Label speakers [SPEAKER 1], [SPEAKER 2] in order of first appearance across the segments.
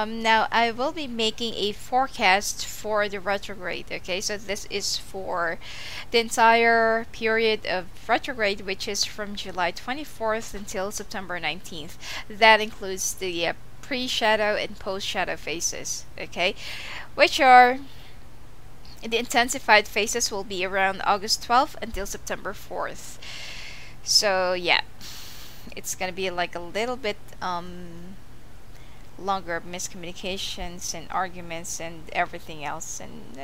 [SPEAKER 1] Now I will be making a forecast for the retrograde. Okay, so this is for the entire period of retrograde, which is from July 24th until September 19th. That includes the pre-shadow and post-shadow phases. Okay, which are the intensified phases will be around August 12th until September 4th. So yeah, it's gonna be like a little bit longer miscommunications and arguments and everything else, and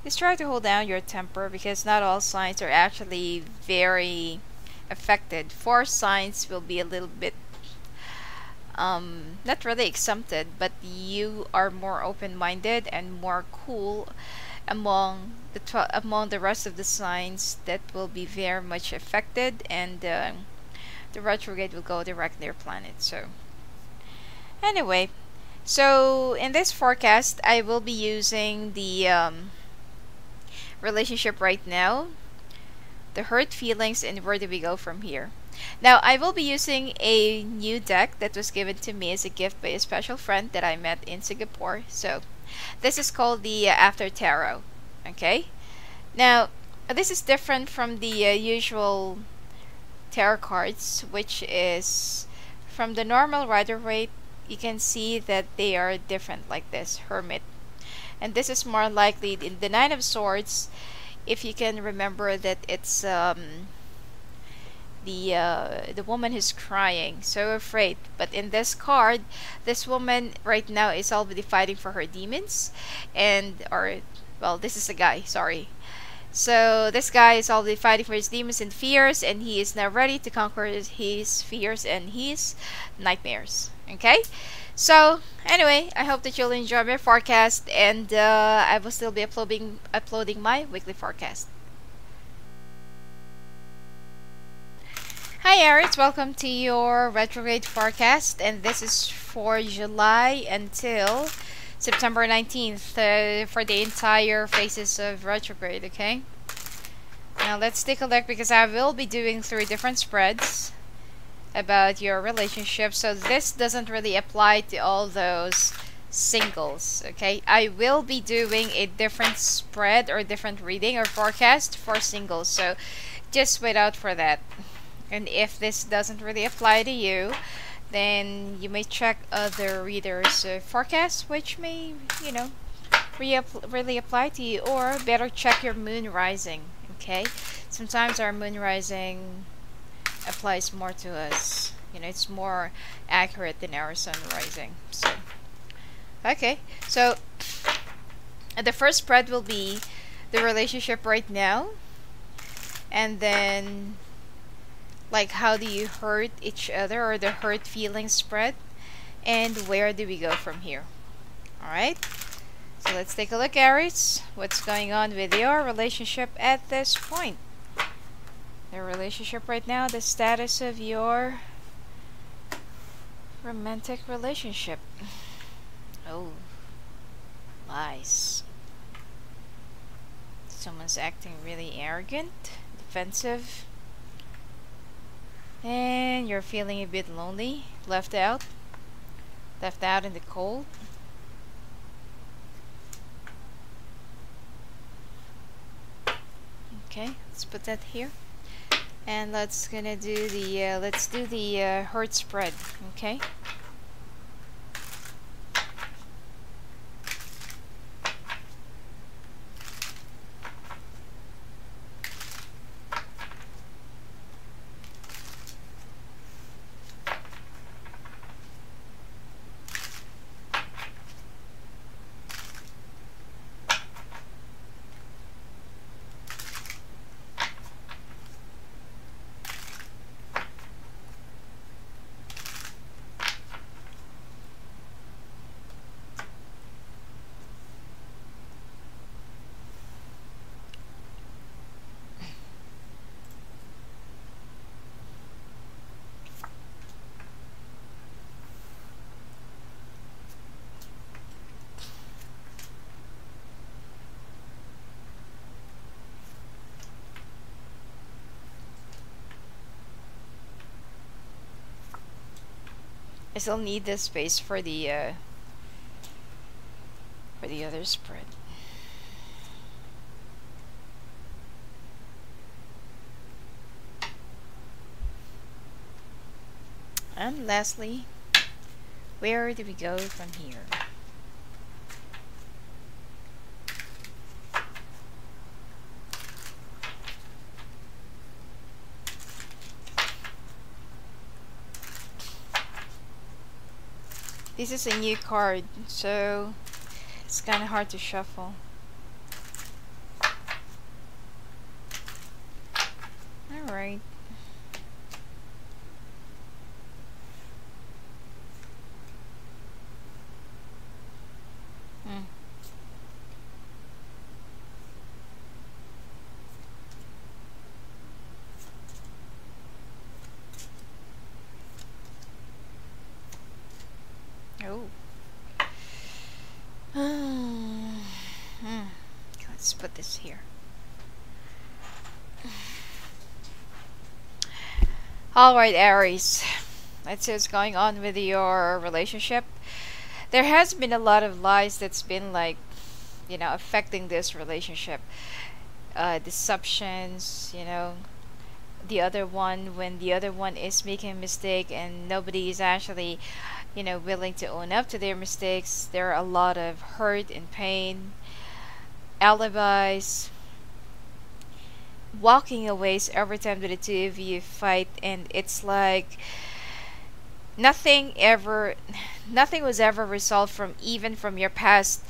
[SPEAKER 1] just try to hold down your temper, because not all signs are actually very affected. 4 signs will be a little bit not really exempted, but you are more open-minded and more cool among the rest of the signs that will be very much affected, and the retrograde will go direct to their planet. So anyway, so in this forecast I will be using the relationship right now, the hurt feelings, and where do we go from here. Now I will be using a new deck that was given to me as a gift by a special friend that I met in Singapore. So this is called the After Tarot. Okay, now this is different from the usual tarot cards, which is from the normal Rider-Waite. You can see that they are different, like this Hermit, and this is more likely in the Nine of Swords. If you can remember that it's the woman who's crying, so afraid. But in this card, this woman right now is already fighting for her demons, and well, this is a guy, sorry. So this guy is already fighting for his demons and fears, and he is now ready to conquer his fears and his nightmares. Okay, so anyway, I hope that you'll enjoy my forecast, and I will still be uploading my weekly forecast. Hi Aries, welcome to your retrograde forecast, and this is for July until September 19th for the entire phases of retrograde. Okay, now let's take a look, because I will be doing 3 different spreads about your relationship, so this doesn't really apply to all those singles. Okay, I will be doing a different spread or different reading or forecast for singles, so just wait out for that. And if this doesn't really apply to you, then you may check other readers' forecasts, which may, you know, really apply to you, or better check your moon rising. Okay, sometimes our moon rising applies more to us. You know, it's more accurate than our sun rising. So okay, so the first spread will be the relationship right now, and then like how do you hurt each other, or the hurt feelings spread, and where do we go from here. Alright, so let's take a look, Aries. What's going on with your relationship at this point? The relationship right now, the status of your romantic relationship. Oh, lies. Someone's acting really arrogant, defensive, and you're feeling a bit lonely, left out in the cold. Okay, let's put that here, and let's do the hurt spread. Okay. still need this space for the other spread. And lastly, where do we go from here? This is a new card, so it's kind of hard to shuffle. Alright. Oh. Let's put this here. Alright, Aries. Let's see what's going on with your relationship. There has been a lot of lies that's been like, you know, affecting this relationship. Deceptions, you know, the other one, when the other one is making a mistake and nobody is actually, you know, willing to own up to their mistakes. There are a lot of hurt and pain, alibis, walking away every time that the two of you fight, and it's like nothing was ever resolved from, even from your past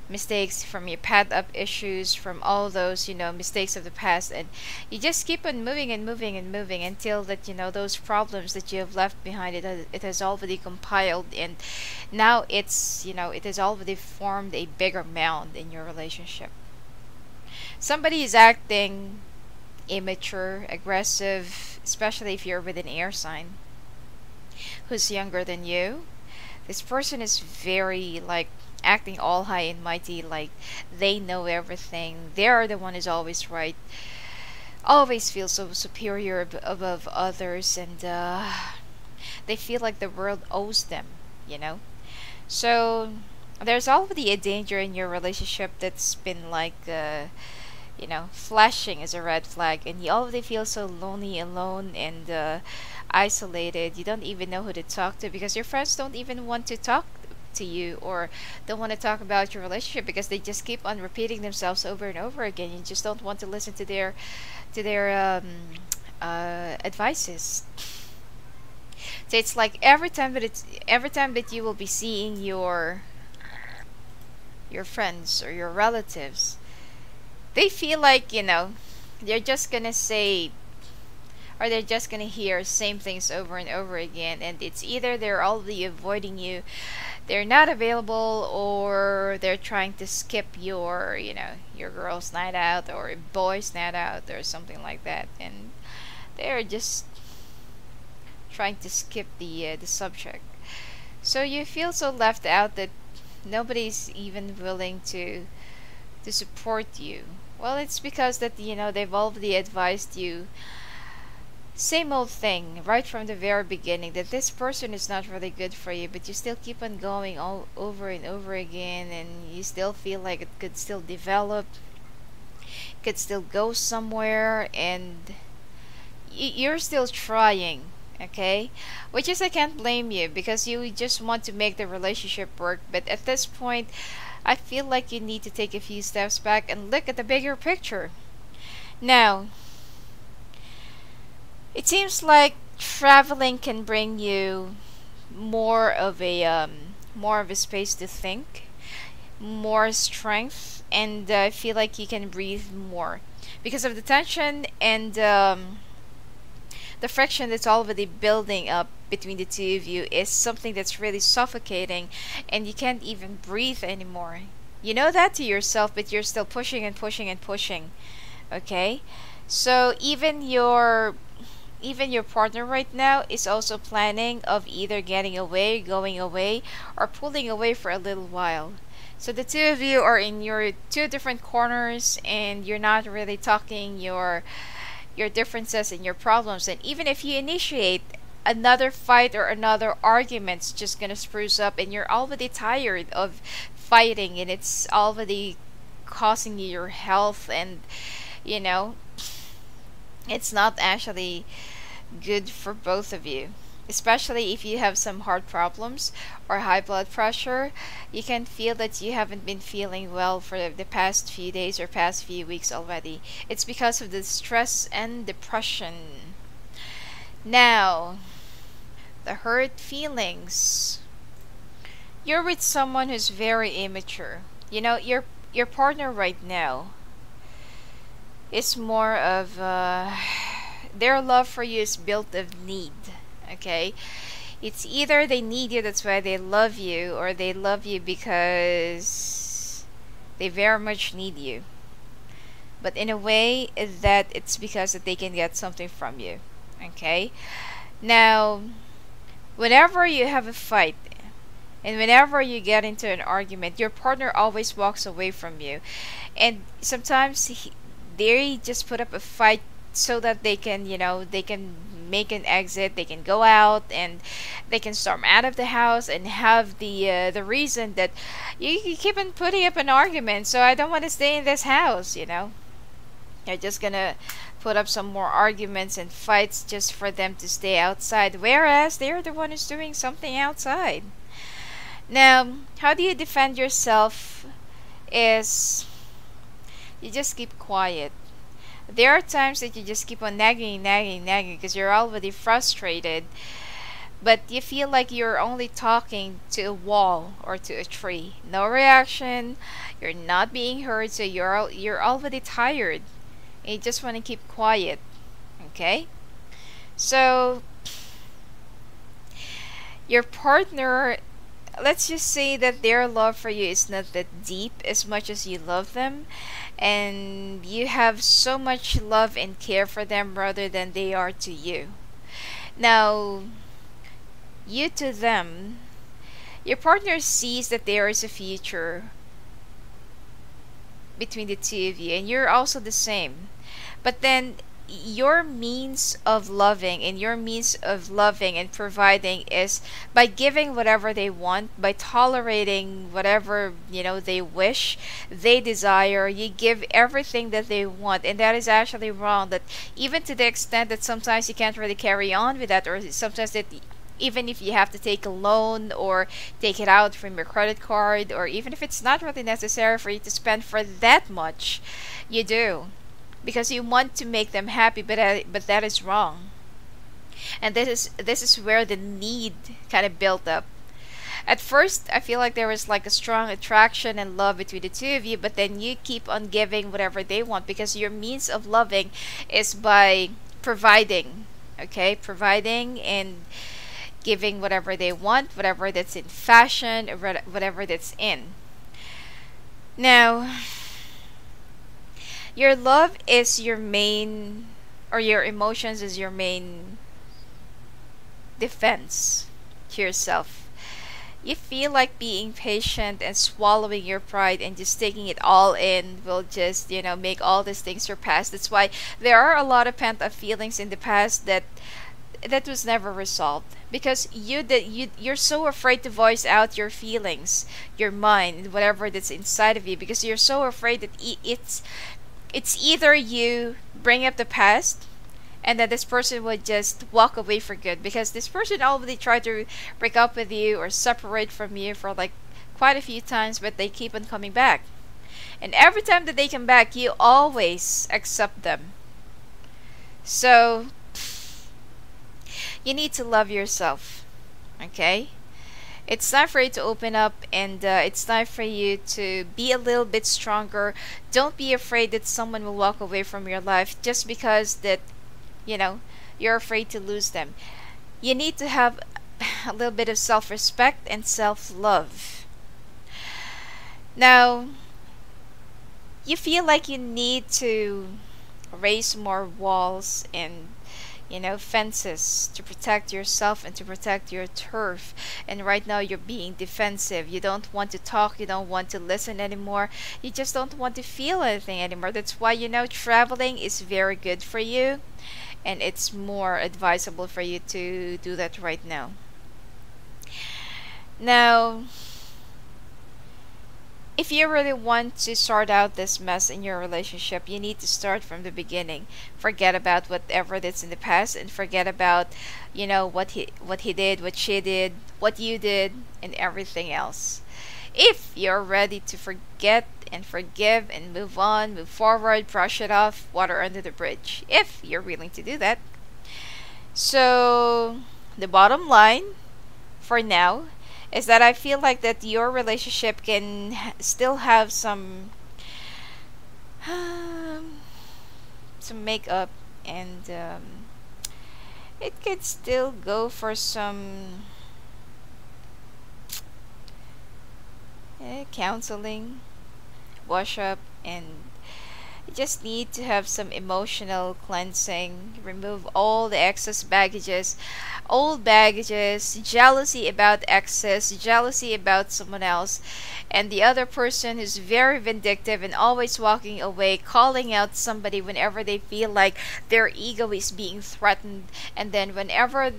[SPEAKER 1] mistakes, from your pad up issues, from all those, you know, mistakes of the past, and you just keep on moving and moving and moving until that, you know, those problems that you have left behind, it has already compiled, and now it's, you know, it has already formed a bigger mound in your relationship. Somebody is acting immature, aggressive, especially if you're with an air sign who's younger than you. This person is very like acting all high and mighty, like they know everything. They're the one who's always right, always feel so superior above others, and they feel like the world owes them, you know. So there's already a danger in your relationship that's been like you know, flashing as a red flag, and you already feel so lonely, alone, and isolated. You don't even know who to talk to because your friends don't even want to talk to you or don't want to talk about your relationship because they just keep on repeating themselves over and over again. You just don't want to listen to their advices. So it's like every time that you will be seeing your friends or your relatives, they feel like, you know, they're just gonna say, or they're just gonna hear same things over and over again, and it's either they're already avoiding you, they're not available, or they're trying to skip your, you know, your girls' night out or boys' night out or something like that, and they're just trying to skip the subject. So you feel so left out that nobody's even willing to support you. Well, it's because that, you know, they've already advised you same old thing right from the very beginning, that this person is not really good for you, but you still keep on going all over and over again, and you still feel like it could still develop, could still go somewhere, and you're still trying, okay? Which is, I can't blame you because you just want to make the relationship work, but at this point I feel like you need to take a few steps back and look at the bigger picture. Now, it seems like traveling can bring you more of a space to think, more strength, and I feel like you can breathe more because of the tension and the friction that's already building up between the two of you is something that's really suffocating, and you can't even breathe anymore. You know that to yourself, but you're still pushing and pushing and pushing. Okay? So even your partner right now is also planning of either getting away, going away, or pulling away for a little while. So the two of you are in your two different corners, and you're not really talking your differences and your problems. And even if you initiate another fight or another argument's just gonna spruce up, and you're already tired of fighting, and it's already causing you your health, and you know, it's not actually good for both of you. Especially if you have some heart problems or high blood pressure, you can feel that you haven't been feeling well for the past few days or past few weeks already. It's because of the stress and depression. Now, the hurt feelings. You're with someone who's very immature. You know, your partner right now is more of their love for you is built of need. Okay, it's either they need you, that's why they love you, or they love you because they very much need you, but in a way that it's because that they can get something from you. Okay, now whenever you have a fight and whenever you get into an argument, your partner always walks away from you, and sometimes they just put up a fight so that they can, you know, they can make an exit, they can go out, and they can storm out of the house and have the reason that you keep on putting up an argument, so I don't want to stay in this house, you know. You're just gonna put up some more arguments and fights just for them to stay outside, whereas they're the one who's doing something outside. Now, how do you defend yourself is you just keep quiet. There are times that you just keep on nagging because you're already frustrated, but you feel like you're only talking to a wall or to a tree. No reaction, you're not being heard, so you're already tired. And you just want to keep quiet. Okay? So your partner, let's just say that their love for you is not that deep as much as you love them, and you have so much love and care for them rather than they are to you. Now, you to them, your partner sees that there is a future between the two of you, and you're also the same. But then your means of loving and providing is by giving whatever they want, by tolerating whatever, you know, they wish, they desire. You give everything that they want, and that is actually wrong. That even to the extent that sometimes you can't really carry on with that, or sometimes that even if you have to take a loan or take it out from your credit card, or even if it's not really necessary for you to spend for that much, you do, because you want to make them happy, but that is wrong. And this is where the need kind of built up. At first, I feel like there was like a strong attraction and love between the two of you, but then you keep on giving whatever they want, because your means of loving is by providing. Okay, providing and giving whatever they want, whatever that's in fashion, or whatever that's in. Now, your love is your main, or your emotions is your main defense to yourself. You feel like being patient and swallowing your pride and just taking it all in will just, you know, make all these things surpass. That's why there are a lot of pent up feelings in the past that was never resolved, because you're so afraid to voice out your feelings, your mind, whatever that's inside of you, because you're so afraid that it's either you bring up the past and that this person would just walk away for good, because this person already tried to break up with you or separate from you for like quite a few times, but they keep on coming back, and every time that they come back you always accept them. So you need to love yourself. Okay, it's time for you to open up, and it's time for you to be a little bit stronger. Don't be afraid that someone will walk away from your life just because that, you know, you're afraid to lose them. You need to have a little bit of self-respect and self-love. Now, you feel like you need to raise more walls and, you know, fences to protect yourself and to protect your turf, and right now you're being defensive. You don't want to talk, you don't want to listen anymore, you just don't want to feel anything anymore. That's why, you know, traveling is very good for you. and it's more advisable for you to do that right now. Now, if you really want to sort out this mess in your relationship, you need to start from the beginning. Forget about whatever that's in the past, and forget about, what he did, what she did, what you did, and everything else. If you're ready to forget and forgive and move on, move forward, brush it off, water under the bridge. If you're willing to do that. So, the bottom line for now is that I feel like that your relationship can still have some makeup, and it could still go for some counseling, wash up, and you just need to have some emotional cleansing, remove all the excess baggages, old baggages, jealousy about excess, jealousy about someone else, and the other person who's very vindictive and always walking away, calling out somebody whenever they feel like their ego is being threatened, and then whenever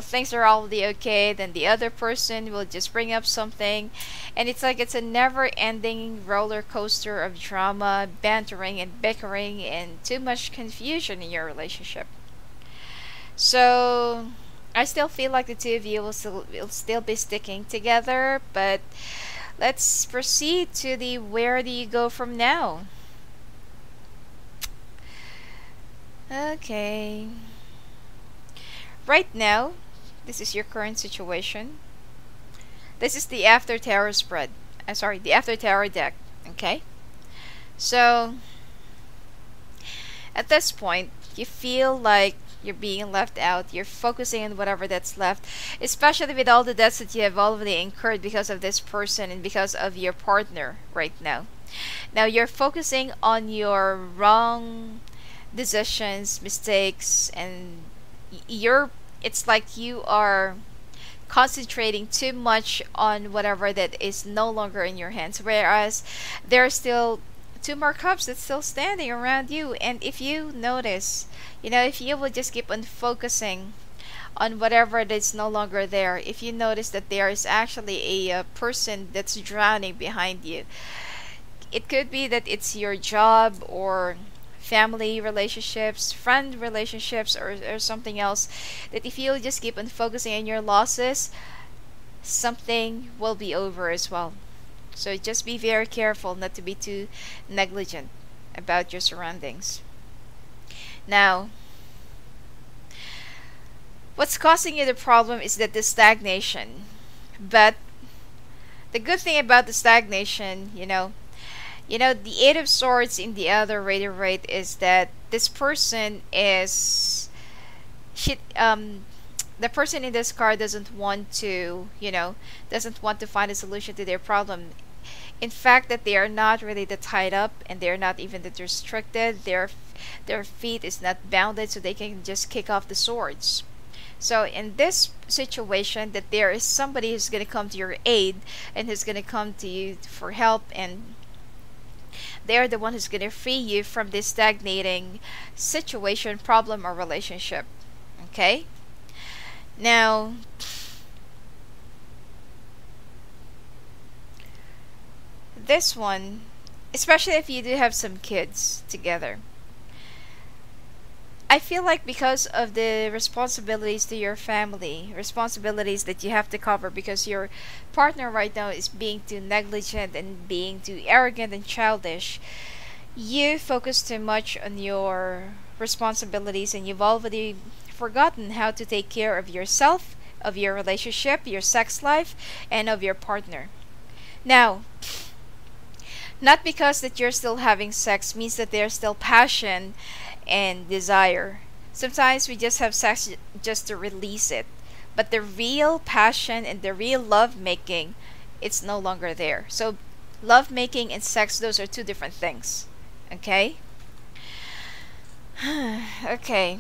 [SPEAKER 1] things are already okay, then the other person will just bring up something, and it's like it's a never-ending roller coaster of drama, bantering, and bickering, and too much confusion in your relationship. So I still feel like the two of you will still be sticking together, but let's proceed to the where do you go from now. Okay. Right now, this is your current situation. This is the after tarot spread. The after tarot deck. Okay? So, at this point, you feel like you're being left out. You're focusing on whatever that's left, especially with all the debts that you have already incurred because of this person and because of your partner right now. Now, you're focusing on your wrong decisions, mistakes, and it's like you are concentrating too much on whatever that is no longer in your hands, whereas there are still two more cups that's still standing around you. And if you notice, if you will just keep on focusing on whatever that's no longer there, if you notice that there is actually a person that's drowning behind you, it could be that it's your job or family relationships, friend relationships, or something else, that if you just keep on focusing on your losses, something will be over as well. So just be very careful not to be too negligent about your surroundings. Now, what's causing you the problem is that the stagnation. But the good thing about the stagnation, the Eight of Swords in the other retrograde is that this person is the person in this card doesn't want to find a solution to their problem. In fact, that they are not really that tied up, and they're not even that restricted. Their feet is not bounded, so they can just kick off the swords. So in this situation, that there is somebody who's going to come to your aid and who's going to come to you for help, and they're the one who's going to free you from this stagnating situation, problem, or relationship. Okay? Now, this one, especially if you do have some kids together, I feel like because of the responsibilities to your family, responsibilities that you have to cover because your partner right now is being too negligent and being too arrogant and childish, you focus too much on your responsibilities, and you've already forgotten how to take care of yourself, of your relationship, your sex life, and of your partner. Now, not because that you're still having sex means that there's still passion and desire. Sometimes we just have sex just to release it, but the real passion and the real love making, it's no longer there. So love making and sex, those are two different things. Okay? Okay.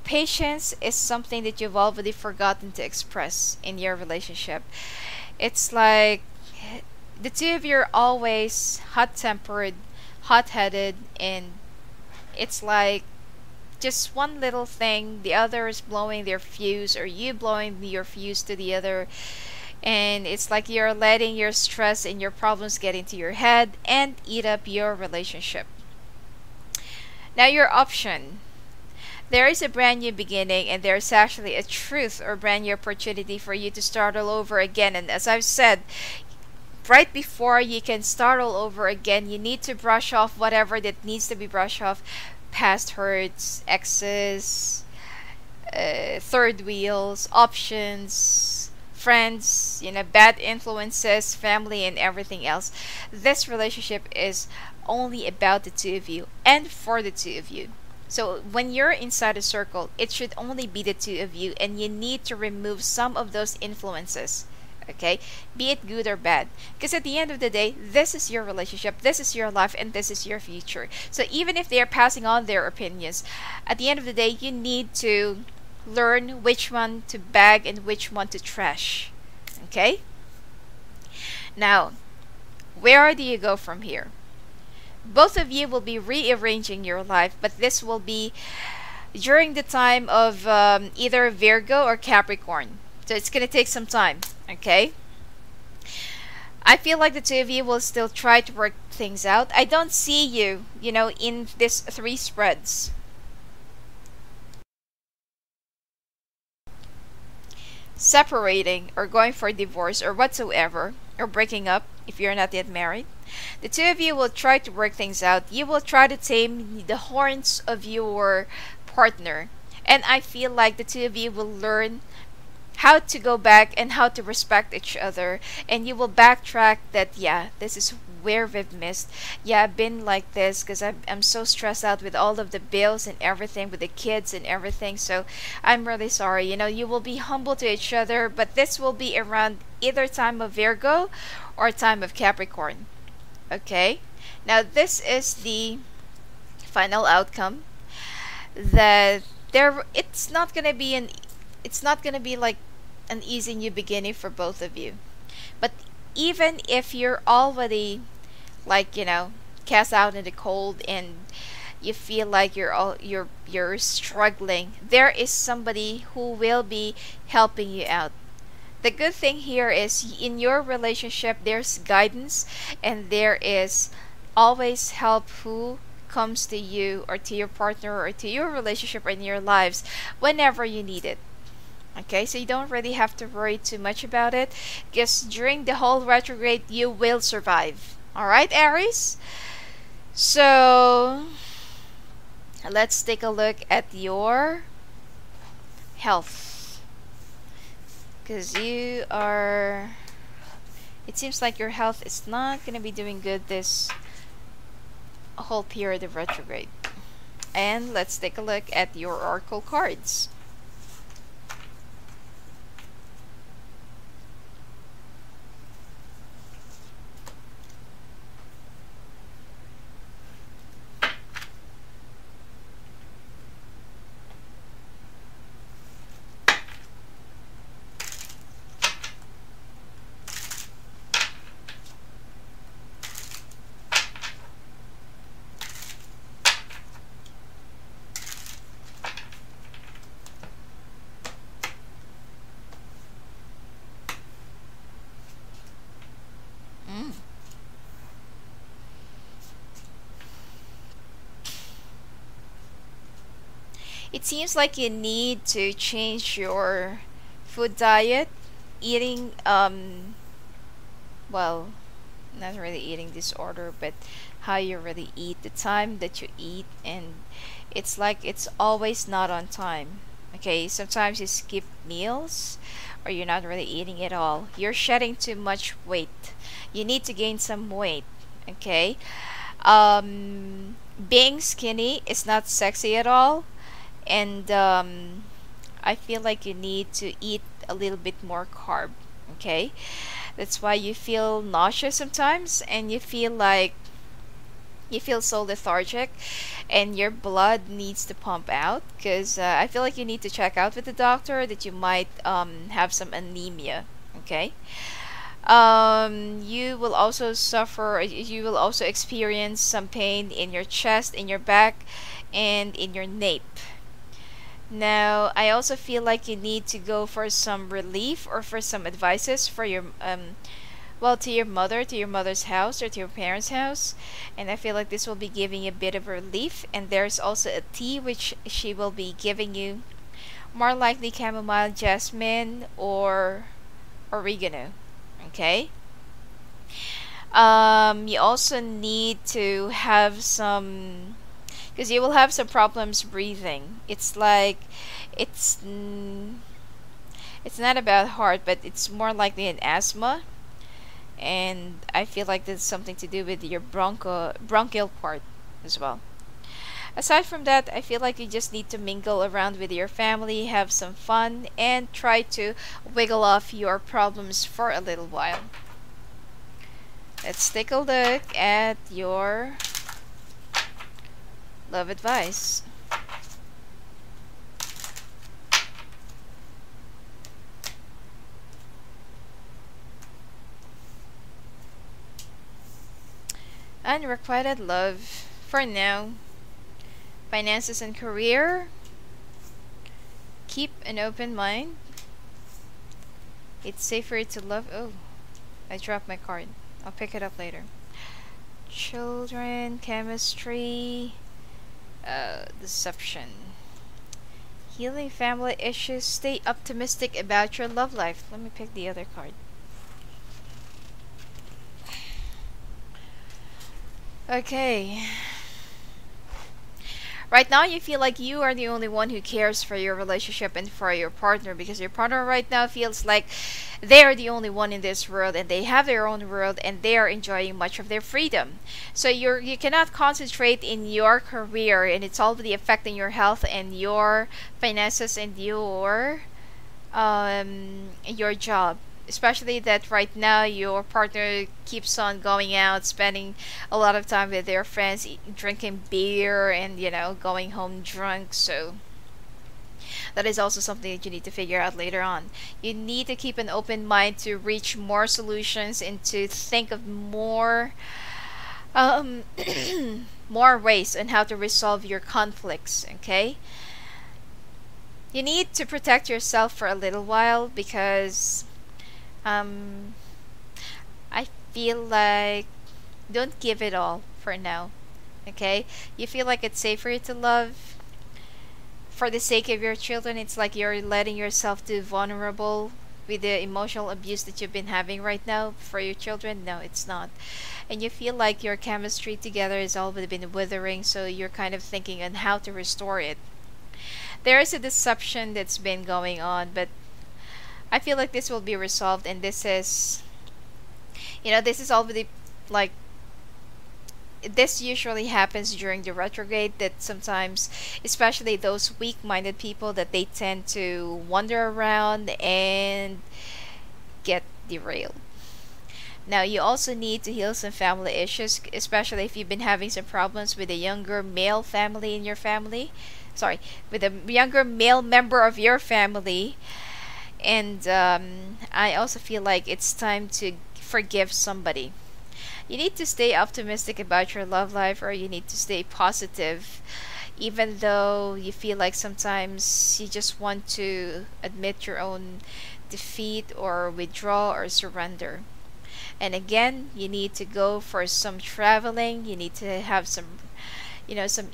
[SPEAKER 1] Patience is something that you've already forgotten to express in your relationship. It's like the two of you are always hot-tempered, hot-headed, and it's like just one little thing, the other is blowing their fuse, or you blowing your fuse to the other, and it's like you're letting your stress and your problems get into your head and eat up your relationship. Now, your option. There is a brand new beginning, and there's actually a truth or brand new opportunity for you to start all over again. And as I've said, right before you can start all over again, you need to brush off whatever that needs to be brushed off: past hurts, exes, third wheels, options, friends, bad influences, family, and everything else. This relationship is only about the two of you and for the two of you. So when you're inside a circle, it should only be the two of you, and you need to remove some of those influences. Okay, be it good or bad, because at the end of the day, this is your relationship, this is your life, and this is your future. So even if they are passing on their opinions, at the end of the day, you need to learn which one to bag and which one to trash. Okay, now where do you go from here? Both of you will be rearranging your life, but this will be during the time of either Virgo or Capricorn. So it's going to take some time, okay? I feel like the two of you will still try to work things out. I don't see you, in this 3 spreads. Separating or going for divorce or whatsoever, or breaking up if you're not yet married. The two of you will try to work things out. You will try to tame the horns of your partner. And I feel like the two of you will learn how to go back and how to respect each other. And you will backtrack that, yeah, this is where we've missed. Yeah, I've been like this because I'm so stressed out with all of the bills and everything, with the kids and everything. So I'm really sorry. You will be humble to each other. But this will be around either time of Virgo or time of Capricorn. Okay, now this is the final outcome. That it's not gonna be like an easy new beginning for both of you. But even if you're already cast out in the cold and you feel like you're struggling, there is somebody who will be helping you out. The good thing here is in your relationship, there's guidance, and there is always help who comes to you or to your partner or to your relationship or in your lives whenever you need it. Okay, so you don't really have to worry too much about it, because during the whole retrograde, you will survive. Alright, Aries? So, let's take a look at your health. Because it seems like your health is not going to be doing good this whole period of retrograde. And let's take a look at your oracle cards. It seems like you need to change your food diet, eating, well, not really eating disorder, but how you really eat, the time that you eat, and it's like it's always not on time. Okay, sometimes you skip meals or you're not really eating at all. You're shedding too much weight. You need to gain some weight. Okay, being skinny is not sexy at all. And I feel like you need to eat a little bit more carb. Okay, that's why you feel nauseous sometimes, and you feel so lethargic, and your blood needs to pump out, because I feel like you need to check out with the doctor that you might have some anemia. Okay, you will also experience some pain in your chest, in your back, and in your nape. Now, I also feel like you need to go for some relief or for some advices for your well, to your mother's house or to your parents' house. And I feel like this will be giving you a bit of relief. And there's also a tea which she will be giving you. More likely chamomile, jasmine, or oregano. Okay? You also need to have some, because you will have some problems breathing. It's like it's not about heart, but it's more likely an asthma, and I feel like there's something to do with your bronchial part as well. Aside from that, I feel like you just need to mingle around with your family, have some fun, and try to wiggle off your problems for a little while. Let's take a look at your love advice. Unrequited love for now. Finances and career. Keep an open mind. It's safer to love. Oh, I dropped my card. I'll pick it up later. Children, chemistry, deception. Healing family issues. Stay optimistic about your love life. Let me pick the other card. Okay. Right now, you feel like you are the only one who cares for your relationship and for your partner, because your partner right now feels like they are the only one in this world and they have their own world and they are enjoying much of their freedom. So you cannot concentrate in your career, and it's already affecting your health and your finances and your job. Especially that right now your partner keeps on going out, spending a lot of time with their friends, drinking beer, and going home drunk. So that is also something that you need to figure out later on. You need to keep an open mind to reach more solutions and to think of more more ways on how to resolve your conflicts. Okay, you need to protect yourself for a little while, because I feel like don't give it all for now. Okay, you feel like it's safer to love for the sake of your children. It's like you're letting yourself too vulnerable with the emotional abuse that you've been having right now for your children. No, it's not. And you feel like your chemistry together has already been withering, so you're kind of thinking on how to restore it. There is a deception that's been going on, but I feel like this will be resolved, and this is already like, this usually happens during the retrograde, that sometimes, especially those weak-minded people, that they tend to wander around and get derailed. Now, you also need to heal some family issues, especially if you've been having some problems with a younger male family in your family. Sorry, with a younger male member of your family. And I also feel like it's time to forgive somebody. You need to stay optimistic about your love life, or you need to stay positive, even though you feel like sometimes you just want to admit your own defeat or withdraw or surrender. And again, you need to go for some traveling. You need to have some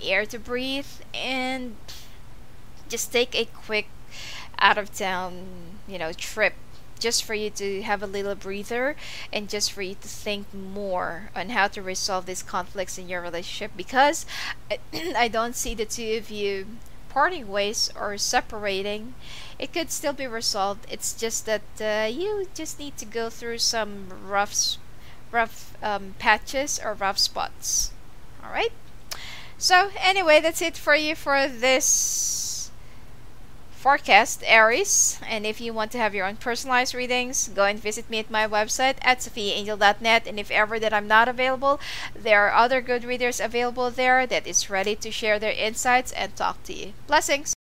[SPEAKER 1] air to breathe, and just take a quick out of town trip, just for you to have a little breather, and just for you to think more on how to resolve these conflicts in your relationship, because I don't see the two of you parting ways or separating. It could still be resolved. It's just that you just need to go through some rough patches or rough spots. All right, so anyway, that's it for you for this forecast, Aries. And if you want to have your own personalized readings, go and visit me at my website at sophiaangel.net. And if ever that I'm not available, there are other good readers available there that is ready to share their insights and talk to you. Blessings.